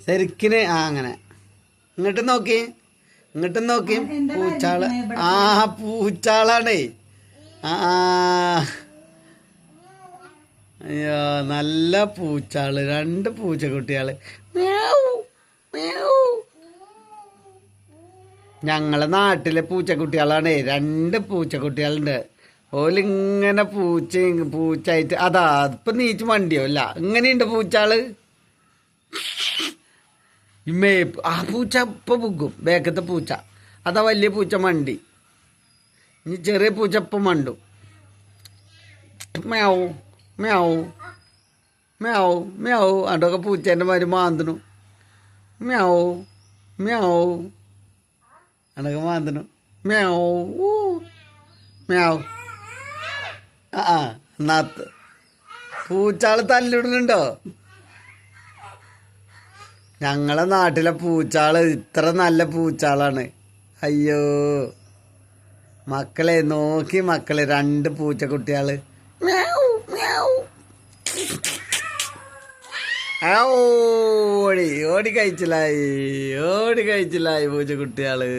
ശരിക്കിന് അങ്ങനെ ഇങ്ങോട്ടും നോക്കി പൂച്ചാള്. ആ പൂച്ചാളാണേ. ആ അയ്യോ നല്ല പൂച്ചാള്, 2 പൂച്ചക്കുട്ടികള്. ഞങ്ങളെ നാട്ടിലെ പൂച്ചക്കുട്ടികളാണേ, 2 പൂച്ചക്കുട്ടികളുണ്ട്. ഓലിങ്ങനെ പൂച്ചായിട്ട് അതാ ഇപ്പൊ നീച്ച് വണ്ടിയോ അല്ല. ഇങ്ങനെയുണ്ട് പൂച്ചാള്. ഇമ്മേ ആ പൂച്ച ഇപ്പൊ പുക്കും. ബേക്കത്തെ പൂച്ച അതാ വലിയ പൂച്ച മണ്ടി. ഇനി ചെറിയ പൂച്ച ഇപ്പം മണ്ടും. മ്യാവൂ മ്യാവൂ മ്യാവൂ മ്യാവൂ. അതൊക്കെ പൂച്ചേൻ്റെ മാതിരി മാന്തണു. മ്യാവൂ മ്യാവൂ അതൊക്കെ മാന്തണു. മ്യാവൂ മ്യാവ്. ആ എന്നാത്ത് പൂച്ചാള് തല്ലിടുന്നുണ്ടോ? ഞങ്ങളെ നാട്ടിലെ പൂച്ചാള് ഇത്ര നല്ല പൂച്ചാളാണ്. അയ്യോ മക്കളെ നോക്കി മക്കളെ, 2 പൂച്ചക്കുട്ടികള്. ഓടി കഴിച്ചില്ലായി പൂച്ചക്കുട്ടികള്.